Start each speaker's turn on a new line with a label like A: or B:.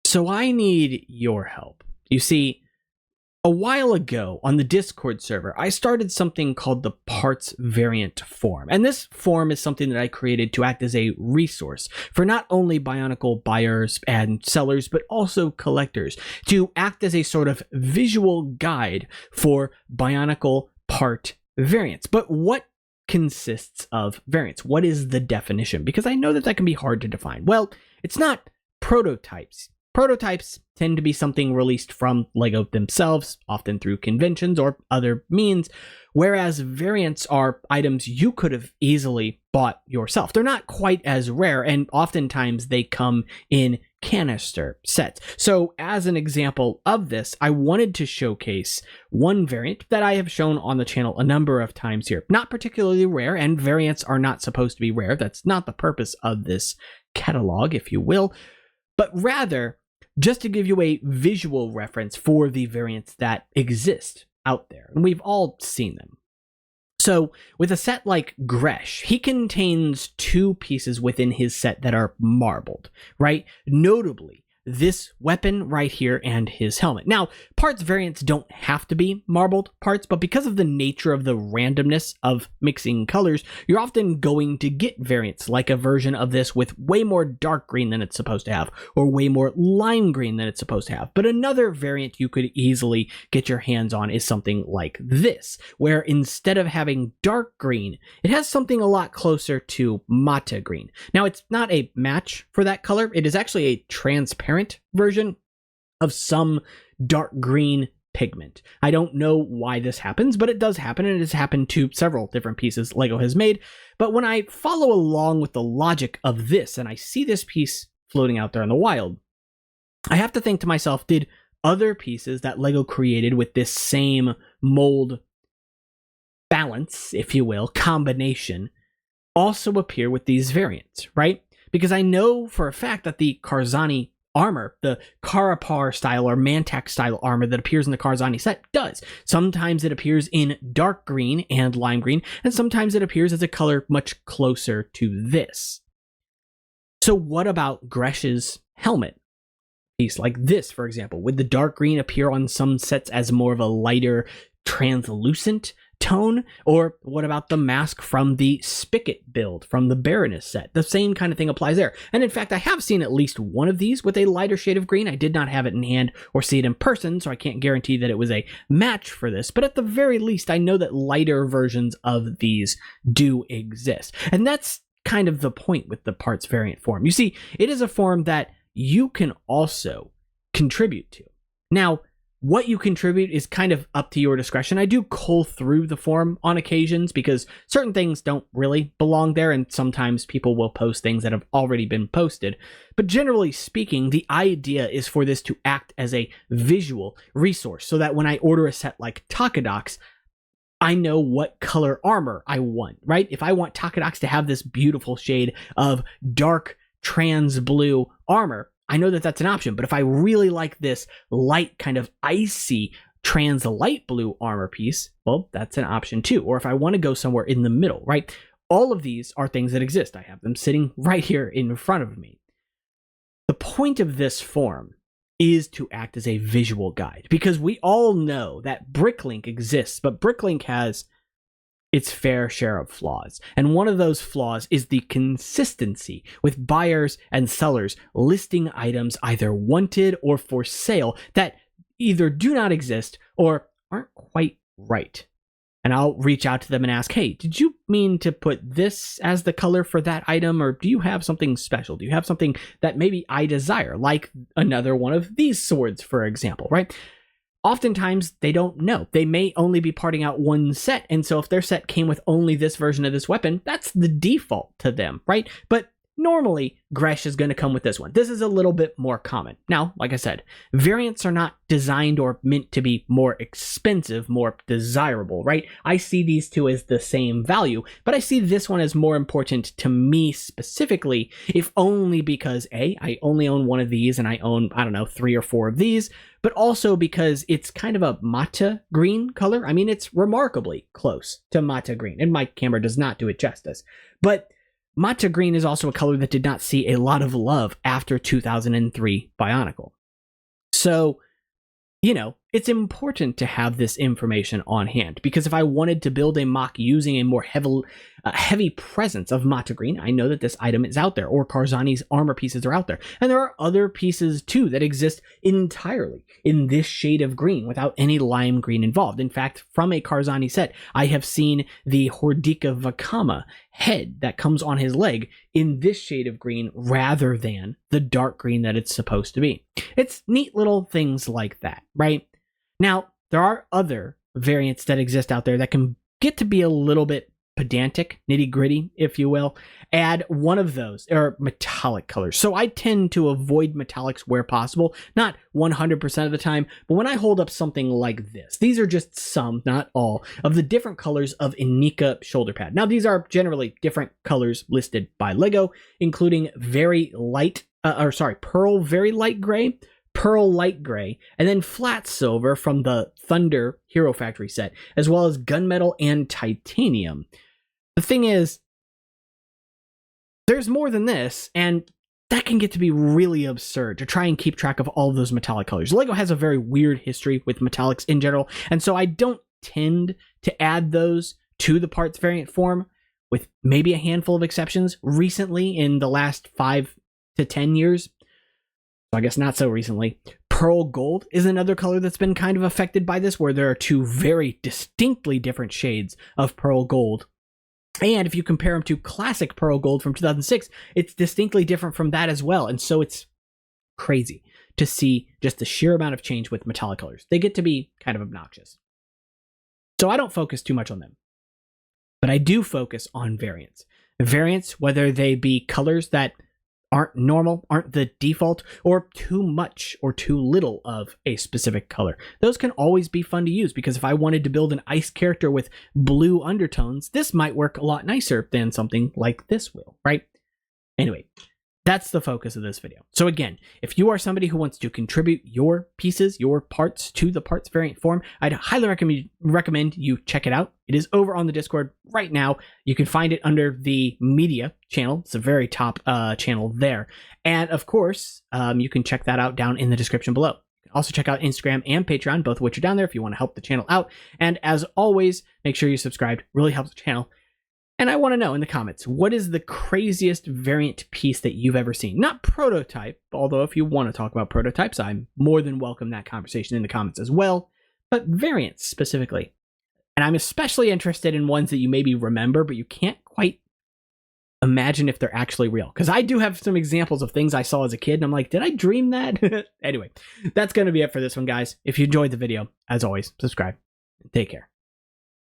A: So I need your help. You see, a while ago on the Discord server, I started something called the parts variant form. And this form is something that I created to act as a resource for not only Bionicle buyers and sellers, but also collectors, to act as a sort of visual guide for Bionicle part variants. But what consists of variants? What is the definition? Because I know that can be hard to define. Well, it's not prototypes. Prototypes tend to be something released from LEGO themselves, often through conventions or other means, whereas variants are items you could have easily bought yourself. They're not quite as rare, and oftentimes they come in canister sets. So as an example of this, I wanted to showcase one variant that I have shown on the channel a number of times here. Not particularly rare, and variants are not supposed to be rare. That's not the purpose of this catalog, if you will, but rather just to give you a visual reference for the variants that exist out there. And we've all seen them. So with a set like Gresh, he contains two pieces within his set that are marbled, right? Notably, this weapon right here and his helmet. Now, parts variants don't have to be marbled parts, but because of the nature of the randomness of mixing colors, you're often going to get variants like a version of this with way more dark green than it's supposed to have, or way more lime green than it's supposed to have. But another variant you could easily get your hands on is something like this, where instead of having dark green, it has something a lot closer to mata green. Now, it's not a match for that color. It is actually a transparent version of some dark green pigment. I don't know why this happens, but it does happen, and it has happened to several different pieces LEGO has made. But when I follow along with the logic of this, and I see this piece floating out there in the wild, I have to think to myself, did other pieces that LEGO created with this same mold balance, if you will, combination, also appear with these variants, right? Because I know for a fact that the Karzani armor, the Karapar style or Mantak style armor that appears in the Karzani set does. Sometimes it appears in dark green and lime green, and sometimes it appears as a color much closer to this. So what about Gresh's helmet? Piece like this, for example, would the dark green appear on some sets as more of a lighter, translucent tone? Or what about the mask from the Spigot build from the Baroness set? The same kind of thing applies there. And in fact, I have seen at least one of these with a lighter shade of green. I did not have it in hand or see it in person, so I can't guarantee that it was a match for this, but at the very least, I know that lighter versions of these do exist. And that's kind of the point with the parts variant form. You see, it is a form that you can also contribute to. Now, what you contribute is kind of up to your discretion. I do cull through the form on occasions because certain things don't really belong there, and sometimes people will post things that have already been posted. But generally speaking, the idea is for this to act as a visual resource so that when I order a set like Takadox, I know what color armor I want, right? If I want Takadox to have this beautiful shade of dark trans blue armor, I know that that's an option. But if I really like this light kind of icy trans light blue armor piece, well, that's an option too. Or if I want to go somewhere in the middle, right? All of these are things that exist. I have them sitting right here in front of me. The point of this form is to act as a visual guide, because we all know that Bricklink exists, but Bricklink has its fair share of flaws. And one of those flaws is the consistency with buyers and sellers listing items either wanted or for sale that either do not exist or aren't quite right. And I'll reach out to them and ask, hey, did you mean to put this as the color for that item? Or do you have something special? Do you have something that maybe I desire, like another one of these swords, for example, right? Oftentimes, they don't know. They may only be parting out one set, and so if their set came with only this version of this weapon, that's the default to them, right? But normally, Gresh is going to come with this one. This is a little bit more common. Now, like I said, variants are not designed or meant to be more expensive, more desirable, right? I see these two as the same value, but I see this one as more important to me specifically, if only because A, I only own one of these and I own, I don't know, 3 or 4 of these, but also because it's kind of a mata green color. I mean, it's remarkably close to mata green, and my camera does not do it justice, but mata green is also a color that did not see a lot of love after 2003 Bionicle. So, you know, it's important to have this information on hand, because if I wanted to build a mock using a more heavy presence of Mata Green, I know that this item is out there, or Karzani's armor pieces are out there. And there are other pieces too that exist entirely in this shade of green without any lime green involved. In fact, from a Karzani set, I have seen the Hordika Vakama head that comes on his leg in this shade of green rather than the dark green that it's supposed to be. It's neat little things like that, right? Now, there are other variants that exist out there that can get to be a little bit pedantic, nitty-gritty, if you will. Add one of those, or metallic colors. So I tend to avoid metallics where possible, not 100% of the time, but when I hold up something like this, these are just some, not all, of the different colors of Inika shoulder pad. Now, these are generally different colors listed by LEGO, including pearl very light gray, pearl light gray, and then flat silver from the Thunder Hero Factory set, as well as gunmetal and titanium. The thing is, there's more than this, and that can get to be really absurd to try and keep track of all of those metallic colors. LEGO has a very weird history with metallics in general, and so I don't tend to add those to the parts variant form, with maybe a handful of exceptions recently in the last 5 to 10 years. I guess not so recently. Pearl gold is another color that's been kind of affected by this, where there are two very distinctly different shades of pearl gold. And if you compare them to classic pearl gold from 2006, it's distinctly different from that as well. And so it's crazy to see just the sheer amount of change with metallic colors. They get to be kind of obnoxious. So I don't focus too much on them, but I do focus on variants. Variants, whether they be colors that aren't normal, aren't the default, or too much or too little of a specific color. Those can always be fun to use, because if I wanted to build an ice character with blue undertones, this might work a lot nicer than something like this will, right? Anyway, that's the focus of this video. So again, if you are somebody who wants to contribute your pieces, your parts to the parts variant form, I'd highly recommend you check it out. It is over on the Discord right now. You can find it under the media channel. It's a very top channel there. And of course, you can check that out down in the description below. You can also check out Instagram and Patreon, both of which are down there if you want to help the channel out. And as always, make sure you're subscribed. Really helps the channel. And I want to know in the comments, what is the craziest variant piece that you've ever seen? Not prototype, although if you want to talk about prototypes, I'm more than welcome that conversation in the comments as well, but variants specifically. And I'm especially interested in ones that you maybe remember, but you can't quite imagine if they're actually real. Because I do have some examples of things I saw as a kid, and I'm like, did I dream that? Anyway, that's going to be it for this one, guys. If you enjoyed the video, as always, subscribe. Take care.